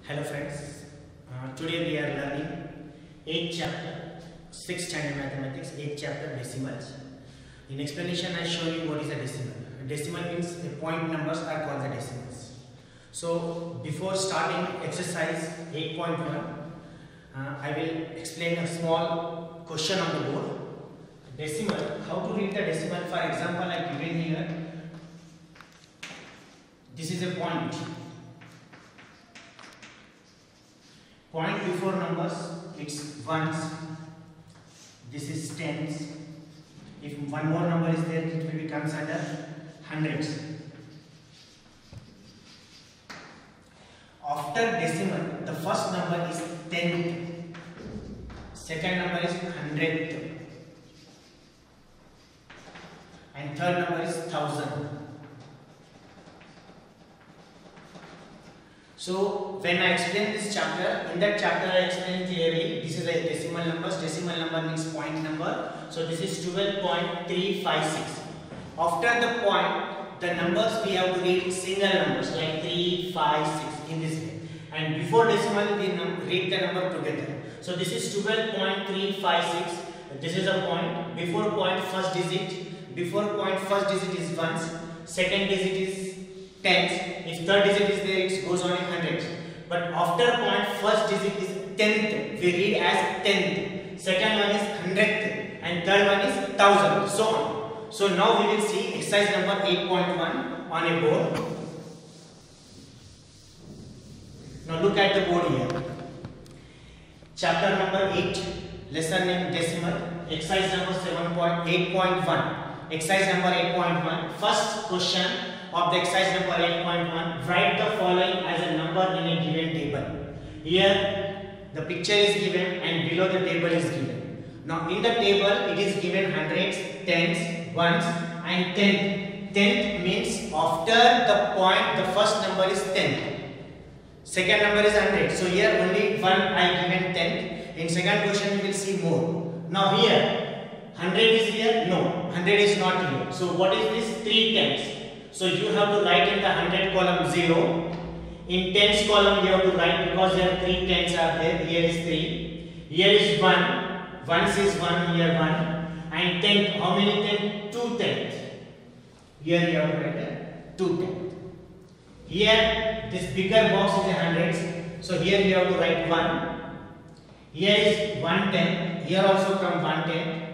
Hello friends, today we are learning 8th chapter, 6th standard mathematics, 8th chapter decimals. In explanation I show you what is a decimal. A decimal means the point numbers are called the decimals. So before starting exercise 8.1, I will explain a small question on the board. Decimal, how to read the decimal. For example, I given here, this is a point. Point before numbers, it's ones. This is tens. If one more number is there, it will become under hundreds. After decimal, the first number is tenth. Second number is hundredth. And third number is thousand. So when I explain this chapter, in that chapter I explain clearly, this is a decimal numbers. Decimal number means point number. So this is 12.356. After the point, the numbers we have to read single numbers like 3, 5, 6 in this way. And before decimal we read the number together. So this is 12.356. This is a point. Before point first digit. Before point first digit is ones. Second digit is tens. If third digit is there, it goes on in hundreds. But after point first digit is tenth, we read as tenth. Second one is hundredth, and third one is thousand. So on. So now we will see exercise number 8.1 on a board. Now look at the board here. Chapter number 8, lesson name decimal. Exercise number 8.1. Exercise number 8.1. First question of the exercise number 8.1, write the following as a number in a given table. Here the picture is given and below the table is given. Now in the table it is given hundreds, tens, ones and tenth. Tenth means after the point the first number is tenth. Second number is hundred. So here only one I given tenth. In second question you will see more. Now here 100 is here? No, 100 is not here. So what is this? 3 tenths. So you have to write in the 100 column 0. In tens column you have to write, because there are 3 tens are there. Here is 3. Here is 1. Ones is 1. Here 1. And tenth. How many tenth? 2 tenths. Here you have to write 2 tenths. Here this bigger box is a hundreds. So here you have to write 1. Here is 1 tenth. Here also come 1 tenth.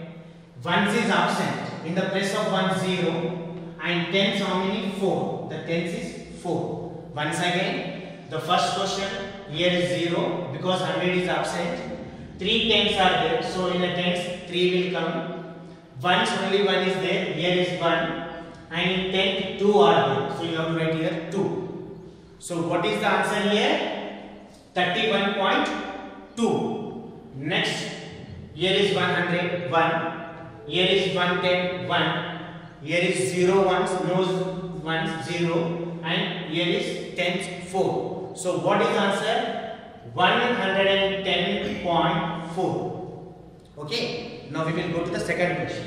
Ones is absent. In the place of 1, 0. And tens how many? 4. The tens is 4. Once again, the first question, here is 0 because 100 is absent. 3 tens are there, so in the tens 3 will come. Ones only 1 is there, here is 1. And in tenth 2 are there, so you have to write here 2. So what is the answer here? 31.2. Next, here is 100, 1. Here is 110, 1. Here is 0 ones, no ones, 0, and here is tens, 4. So what is answer? 110.4. Okay. Now we will go to the second question.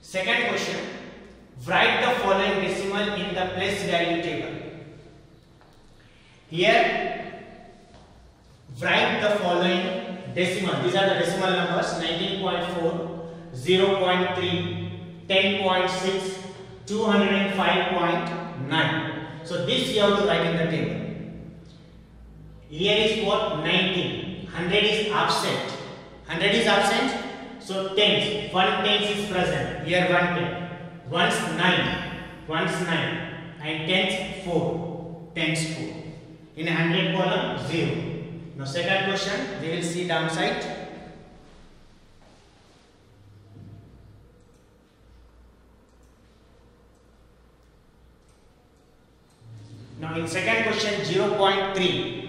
Second question. Write the following decimal in the place value table. Here, write the following decimal. These are the decimal numbers: 19.4, 0.3, 10.6, 205.9. So this you have to write in the table. Here is what? 19. 100 is absent. 100 is absent. So tens. 1 tens is present. Here 1 ten. Ones 9. Ones 9. And tens 4. Tens 4. In 100 column 0. Now second question, we will see downside. Now in second question 0.3.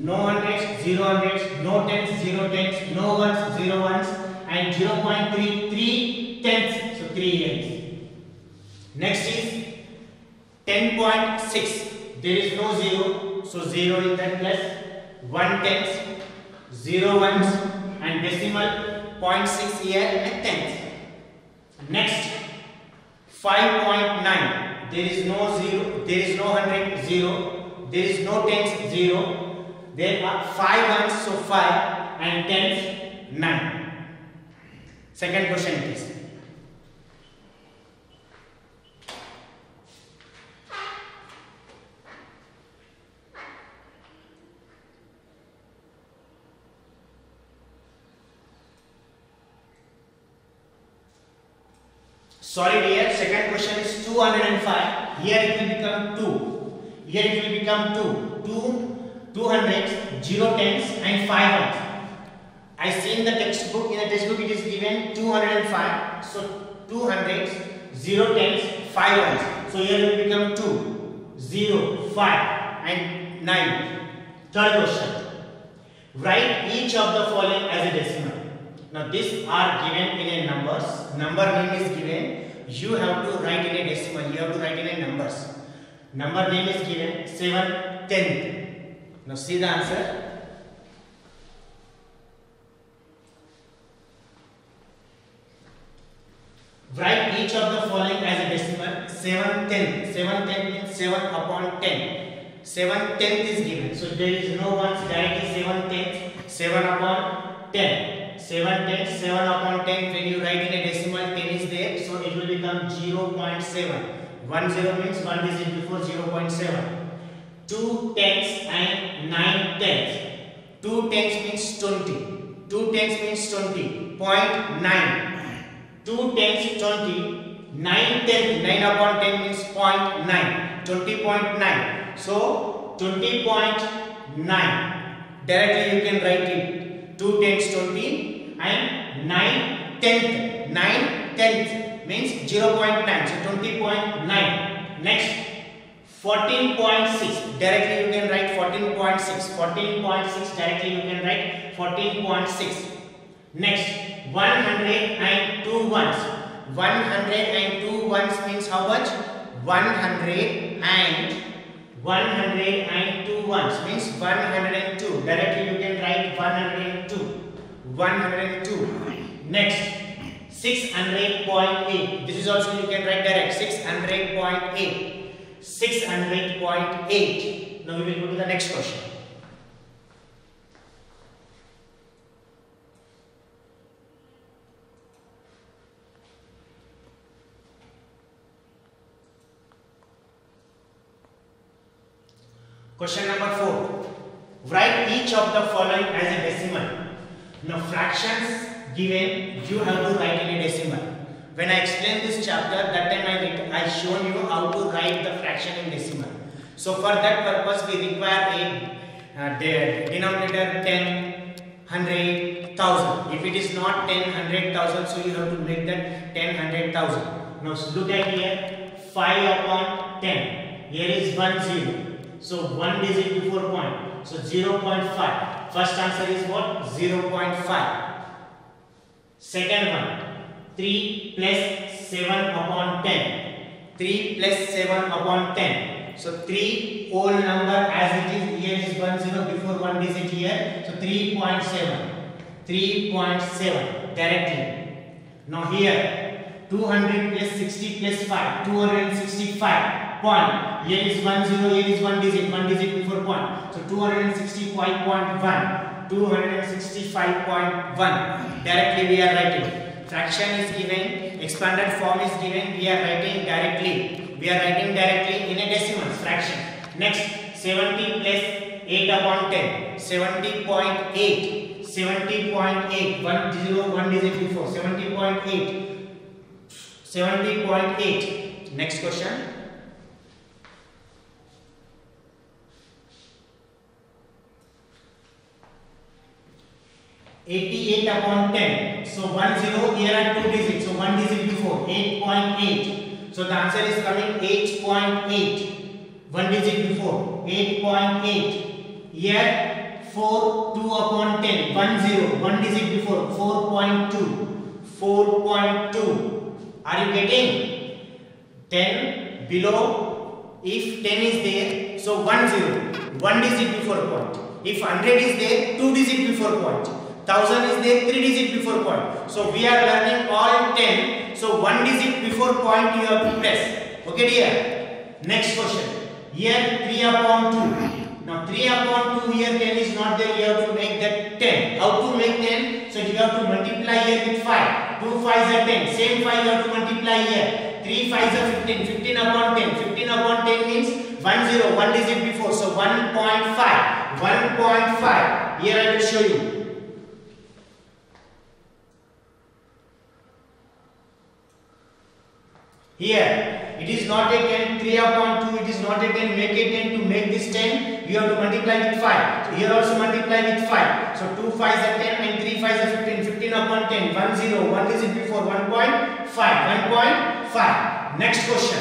No hundreds, 0 hundreds, no tens, 0 tens, no ones, 0 ones, and 0.3, 3 tenths, so 3 tens. Next is 10.6. There is no 0, so 0 in that place. 1 tenths, 0 ones, and decimal 0.6 here and tenth. Next 5.9. there is no 0, there is no 100, 0, there is no tens, 0, there are 5 ones, so 5, and tens, 9. Second question please. Sorry dear, second question is 205. Here it will become 2. Here it will become 2 hundreds, 0 tens and 5 ones. I see in the textbook, it is given 205. So 2 hundreds, 0 tens, 5 ones. So here it will become 2, 0, 5 and 9. Third question. Write each of the following as a decimal. Now these are given in a numbers. Number name is given. You have to write in a decimal. You have to write in a numbers. Number name is given 7/10. Now see the answer. Write each of the following as a decimal. 7/10. 7/10 means 7 upon 10. 7/10 is given. So there is no ones directly 7/10. 7 upon 10. 7/10, 7 upon 10. When you write in a decimal, 10 is there, so it will become 0.7. 10 means 1 digit before 0.7. 2 tens and 9 tens. 2 tens means 20. 2 tens means 20. 0.9. 2 tens 20. 9 tens. 9 upon 10 means 0.9. 20.9. So 20.9. Directly you can write it. 2 tens 20 and 9 tenth. 9 tenth means 0.9. So 20.9. Next 14.6. Directly you can write 14.6. 14.6 directly you can write 14.6. Next 102 ones. 102 ones means how much? 102 ones means 102. Directly you can write 102. 102. Next 600.8. This is also you can write direct. 600.8. 600.8. Now we will go to the next question. Question number 4. Write each of the following as a decimal. Now fractions given, you have to write in a decimal. When I explained this chapter, that time I shown you how to write the fraction in decimal. So for that purpose we require a denominator 10, 100, 1000. If it is not 10, 100,000, so you have to make that 10, 100,000. Now look at here, 5 upon 10. Here is 1 0. So 1 digit before point. So 0.5. First answer is what? 0.5. Second one, 3 plus 7 upon 10. 3 plus 7 upon 10. So 3 whole number as it is. Here is 1 0 before 1 digit here. So 3.7. 3.7 directly. Now here 200 plus 60 plus 5. 265. Point. Here is 1 0, here is 1 digit before point. So 265.1. 265.1. Directly we are writing. Fraction is given, expanded form is given, we are writing directly. We are writing directly in a decimal fraction. Next 70 plus 8 upon 10. 70.8. 70.8. 1 0, 1 digit before. 70.8. 70.8. Next question. 88 upon 10. So 1 0, here are 2 digits. So 1 digit before. 8.8. So the answer is coming 8.8. 1 digit before. 8.8. Here 4, 2 upon 10. 1 0, 1 digit before. 4.2. 4.2. Are you getting? 10 below. If 10 is there, so 1 0. 1 digit before point. If 100 is there, 2 digit before point. 1000 is there, 3 digit before point. So we are learning all 10. So 1 digit before point you have to press. Okay dear. Next question. Here 3 upon 2. Now 3 upon 2 here 10 is not there. You have to make that 10. How to make 10? So you have to multiply here with 5. 2 5s are 10. Same 5 you have to multiply here. 3 5s are 15. 15 upon 10. 15 upon 10 means 1 0. 1 digit before. So 1.5. 1.5. Here I will show you. Here, it is not a 10, 3 upon 2, it is not a 10, make it 10. To make this 10, you have to multiply with 5. So here also multiply with 5. So 2 5s are 10 and 3 5s are 15. 15 upon 10, 1 0, 1 digit before, 1.5. 1.5. Next question.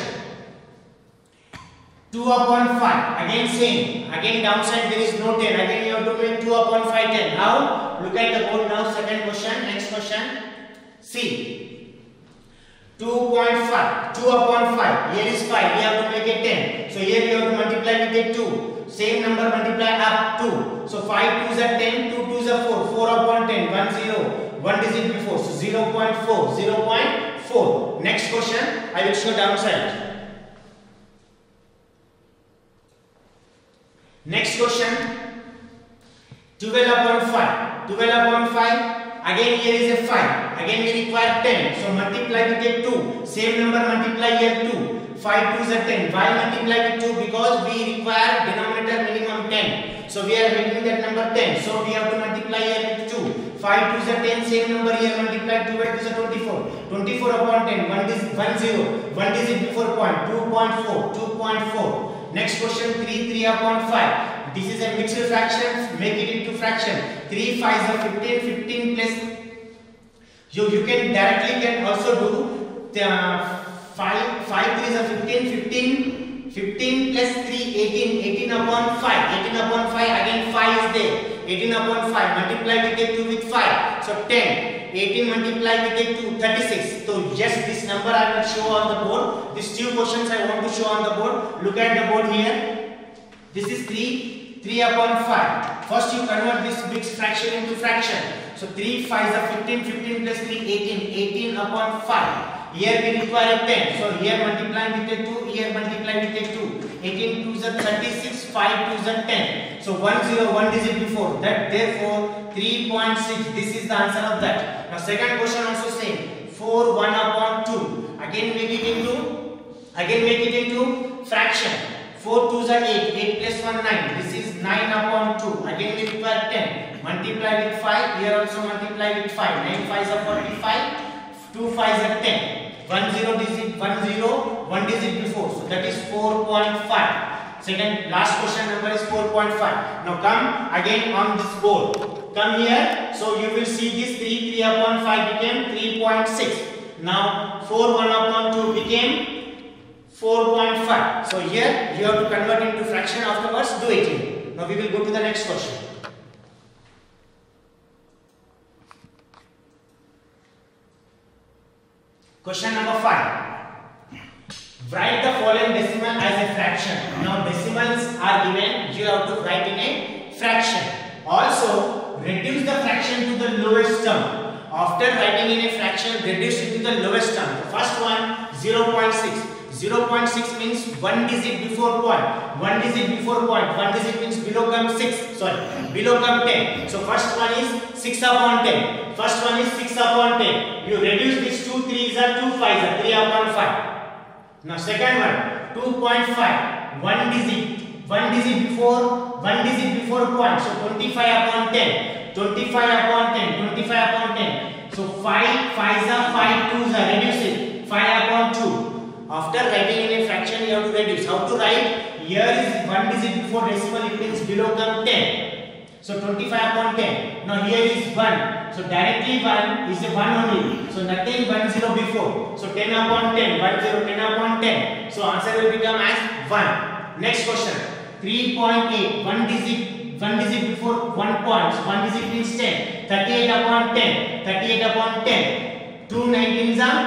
2 upon 5, again same, again downside there is no 10, again you have to make 2 upon 5, 10. How? Look at the board now, second question, next question. See. 2.5, 2 upon 5, here is 5, we have to make it 10. So here we have to multiply with a 2. Same number multiply up 2. So 5 2s are 10, 2 2s are 4. 4 upon 10, 1 0. 1 digit before, so 0.4, 0.4. Next question, I will show downside. Next question, 12 upon 5. 12 upon 5. Again here is a 5. Again we require 10. So multiply with a 2. Same number multiply here 2. 5 2s are 10. Why multiply with 2? Because we require denominator minimum 10. So we are making that number 10. So we have to multiply here with 2. 5 2s are 10. Same number here multiply 2 by 2 is 24. 24 upon 10. 1 0. 1 digit before point. 2.4. 2.4. Next question, 3 upon 5. This is a mixed fraction, make it into fraction. 3 5s are 15, 15 plus. You can directly also do 5 3s are 15, 15 plus 3, 18, 18 upon 5. 18 upon 5, again 5 is there. 18 upon 5, multiply with a 2 with 5. So 10. 18 multiply with a 2, 36. So yes, this number I will show on the board. These two questions I want to show on the board. Look at the board here. This is 3 upon 5. First you convert this mixed fraction into fraction. So 3 5s are 15, 15 plus 3, 18, 18 upon 5. Here we require 10. So here multiply with a 2, here multiply with a 2. 18 2s are 36, 5 2s are 10. So 1 0, 1 digit before. That therefore 3.6. This is the answer of that. Now second question also same. 4 1 upon 2. Again make it into fraction. 4 2s are 8, 8 plus 1 9. This is 9 upon 2. Again we require 10. Multiply with 5. Here also multiply with 5. 9 5s are 45. 2 5s are 10. 1 0 digit, 1 0, 1 digit before. So that is 4.5. Second, last question number is 4.5. Now come again on this board. Come here. So you will see this 3 upon 5 became 3.6. Now 4 1 upon 2 became 4.5. So here you have to convert into fraction, afterwards do it here. Now we will go to the next question. Question number 5. Write the following decimal as a fraction. Now decimals are given, you have to write in a fraction. Also reduce the fraction to the lowest term. After writing in a fraction, reduce it to the lowest term. The first one 0.6. 0.6 means 1 digit before point. 1 digit before point. 1 digit means below come 6. Below come 10. So first one is 6 upon 10. First one is 6 upon 10. You reduce these 2 3s are 2 5s are 3 upon 5. Now second one 2.5. 1 digit before point. So 25 upon 10. 25 upon 10. 25 upon 10. So 5 5s are 5 2s are reduce it. 5 upon 2. After writing in a fraction, you have to reduce. How to write? Here is 1 digit before decimal, it means below come 10. So 25 upon 10. Now here is 1. So directly 1 is a 1 only. So nothing 1 0 before. So 10 upon 10. 1 0, 10 upon 10. So answer will become as 1. Next question. 3.8. 1 digit before 1 point. 1 digit means 10. 38 upon 10. 38 upon 10. 2 19s are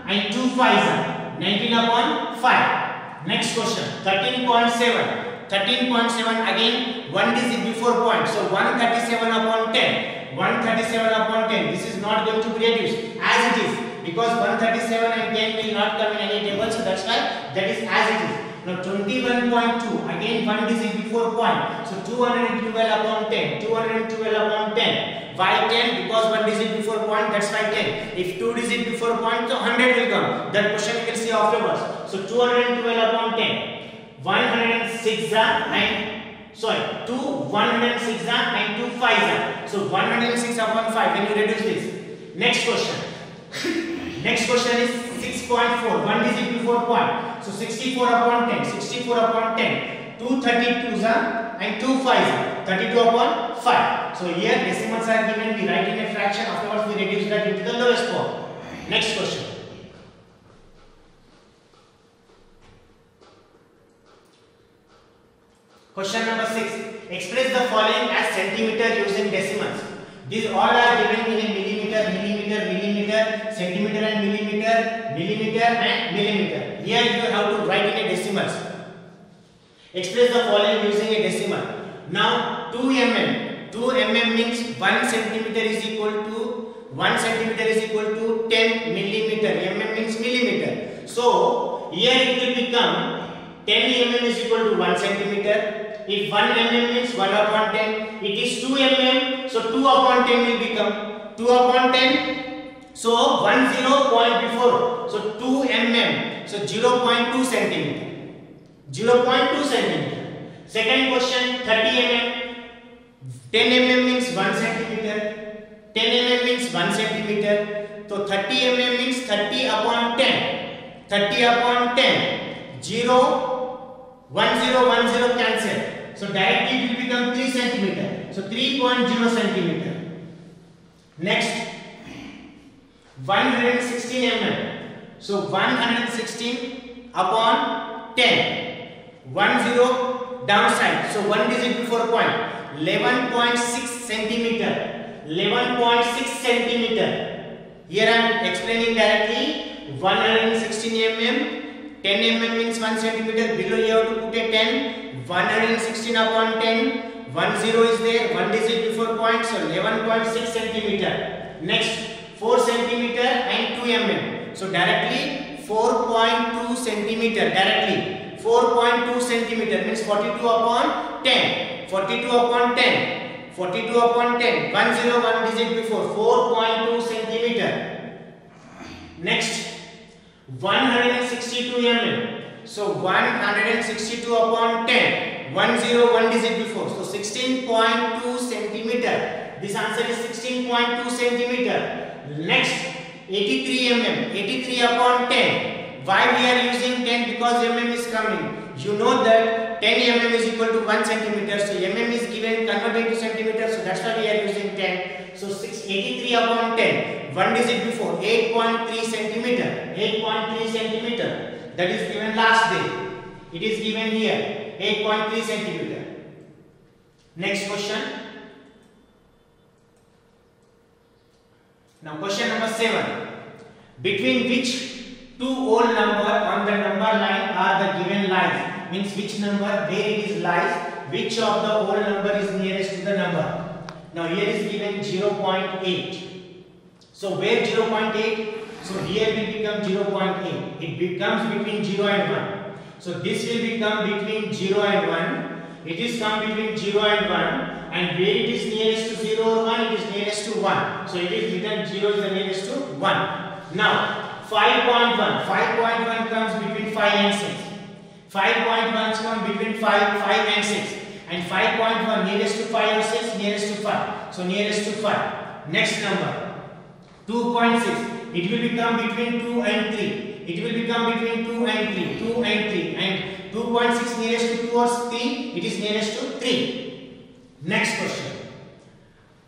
and 2 5s are. 19 upon 5. Next question. 13.7. 13.7 again 1 digit before point. So 137 upon 10. 137 upon 10. This is not going to be reduced as it is, because 137 and 10 will not come in any table. So that's why that is as it is. Now 21.2, again one digit before point. So 212 upon 10, 212 upon 10. Why 10? Because one digit before point, that's why 10. If two digit before point, so 100 will come. That question you can see afterwards. So 212 upon 10. 106 and sorry, 2 106 and 2 5. So 106 upon 5. When you reduce this. Next question. Next question is 6.4. One digit before point. So 64 upon 10. 64 upon 10. 2 32s and 2 5s. 32 upon 5. So here decimals are given. We write in a fraction. Afterwards we reduce that into the lowest form. Next question. Question number 6. Express the following as centimeter using decimals. These all are given in a millimeter, millimeter, millimeter, centimeter and millimeter, millimeter and millimeter. Here you have to write in a decimals. Express the following using a decimal. Now 2 mm. 2 mm means 1 centimeter is equal to 1 centimeter is equal to 10 millimeter. Mm means millimeter. So here it will become 10 mm is equal to 1 centimeter. If 1 mm means 1 upon 10, it is 2 mm, so 2 upon 10 will become 2 upon 10. So 1 0 point before, so 2 mm, so 0.2 centimeter. 0.2 centimeter. Second question, 30 mm. 10 mm means 1 centimeter. 10 mm means 1 centimeter. So 30 mm means 30 upon 10. 30 upon 10. 0. 1 0 1 0 cancel. So directly it will become 3 centimeter. So 3.0 centimeter. Next 116 mm. So 116 upon 10. 1 0 downside. So 1 digit before point. 11.6 centimeter. 11.6 centimeter. Here I am explaining directly. 116 mm. 10 mm means 1 centimeter. Below you have to put a 10. 116 upon 10. 1 0 is there. 1 digit before point. So 11.6 centimeter. Next 4 centimeter and 2 mm. So directly 4.2 centimeter. Directly 4.2 centimeter means 42 upon 10. 42 upon 10. 42 upon 10. 1 0 1 digit before. 4.2 centimeter. Next 162 mm. So 162 upon 10. 1 0 1 digit before. So 16.2 centimeter. This answer is 16.2 centimeter. Next 83 mm. 83 upon 10. Why we are using 10? Because mm is coming. You know that 10 mm is equal to 1 centimeter. So mm is given converted to centimeter. So that's why we are using 10. So 83 upon 10. 1 digit before. 8.3 centimeter. 8.3 centimeter. That is given last day. It is given here. 8.3 centimeter. Next question. Now question number 7. Between which two whole number on the number line are the given lines? Means which number where it is lies, which of the whole number is nearest to the number. Now here is given 0.8. So where 0.8? So here will become 0.8. It becomes between 0 and 1. So this will become between 0 and 1. It is come between 0 and 1. And where it is nearest to 0 or 1, it is nearest to 1. So it is written 0 is the nearest to 1. Now 5.1. 5.1 comes between 5 and 6. 5.1 comes between 5 and 6. And 5.1 nearest to 5 or 6, nearest to 5. So nearest to 5. Next number 2.6. It will become between 2 and 3. It will become between 2 and 3. 2 and 3. And 2.6 nearest to 2 or 3. It is nearest to 3. Next question.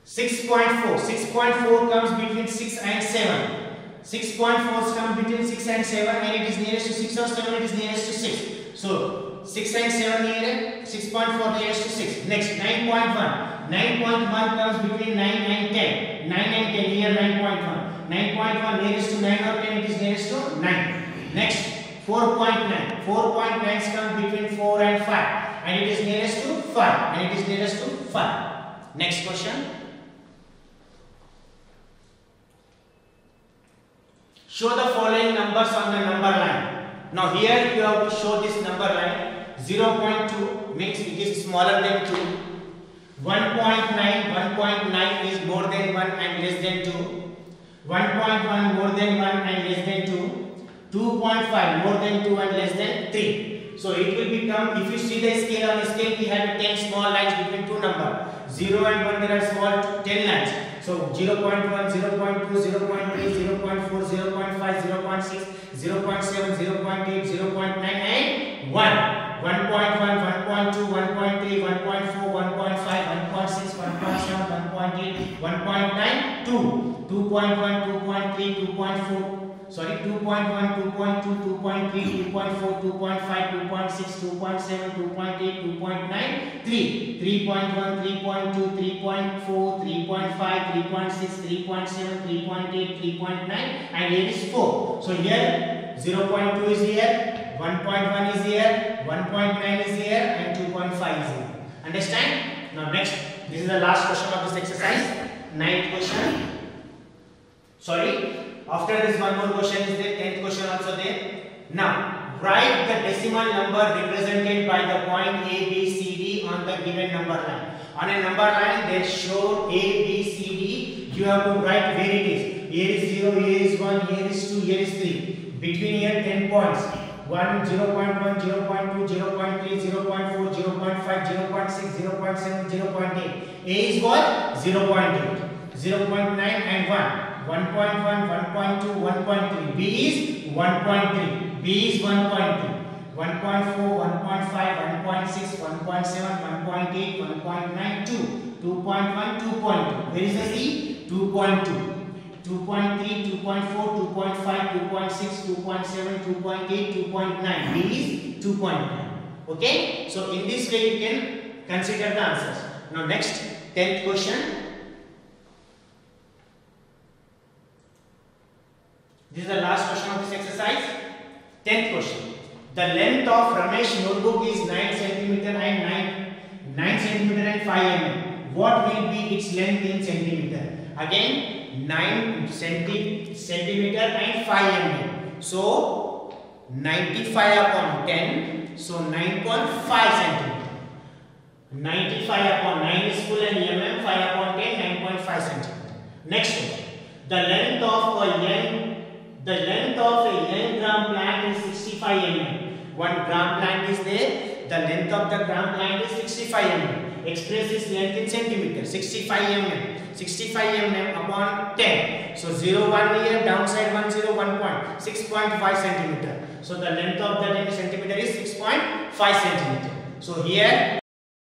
6.4. 6.4 comes between 6 and 7. 6.4 comes between 6 and 7. And it is nearest to 6 or 7. It is nearest to 6. So 6 and 7 near 6.4 nearest to 6. Next 9.1. 9.1 comes between 9 and 10. 9 and 10 near 9.1. 9.1 nearest to 9 or 10, it is nearest to 9. Next 4.9. 4.9 comes between 4 and 5. And it is nearest to 5. And it is nearest to 5. Next question. Show the following numbers on the number line. Now here you have to show this number line. 0.2 means it is smaller than 2. 1.9 is more than 1 and less than 2. 1.1 more than 1 and less than 2. 2.5 more than 2 and less than 3. So it will become, if you see the scale, on the scale we have 10 small lines between two numbers. 0 and 1 there are small 10 lines. So 0.1, 0.2, 0.3, 0.4, 0.5, 0.6, 0.7, 0.8, 0.9 and 1. 1.1, 1.2, 1.3, 1.4, 1.5, 1.6, 1.7, 1.8, 1.9, 2. 2.1, 2.3, 2.4. Sorry, 2.1, 2.2, 2.3, 2.4, 2.5, 2.6, 2.7, 2.8, 2.9, 3. 3.1, 3.2, 3.4, 3.5, 3.6, 3.7, 3.8, 3.9 and here is 4. So here 0.2 is here, 1.1 is here, 1.9 is here and 2.5 is here. Understand? Now next, this is the last question of this exercise. 9th question. Sorry. After this one more question is there, 10th question also there. Now write the decimal number represented by the point A, B, C, D on the given number line. On a number line they show A, B, C, D. You have to write where it is. Here is 0, here is 1, here is 2, here is 3. Between here 10 points. 1, 0.1, 0.2, 0.3, 0.4, 0.5, 0.6, 0.7, 0.8. A is what? 0.8, 0.9 and 1. 1.1, 1.2, 1.3. B is 1.3. B is 1.2. 1.4, 1.5, 1.6, 1.7, 1.8, 1.9, 2. 2.1, 2.2. Where is the C? 2.2. 2.3, 2.4, 2.5, 2.6, 2.7, 2.8, 2.9. B is 2.9. Okay? So in this way you can consider the answers. Now next, 10th question. This is the last question of this exercise. 10th question. The length of Ramesh notebook is 9 cm and 9 cm and 5 mm. What will be its length in centimeter? Again 9 centimeter and 5 mm. So 95 upon 10. So 9.5 centimeter. 95 upon 9 is full and mm. 5 upon 10, 9.5 centimeter. Next one. The length of a young gram plant is 65 mm. 1 gram plant is there. The length of the gram plant is 65 mm. Express its length in centimeter. 65 mm. 65 mm upon 10. So 0, 1 here, downside 1, 0, 1 point. 6.5 centimeter. So the length of that in centimeter is 6.5 centimeter. So here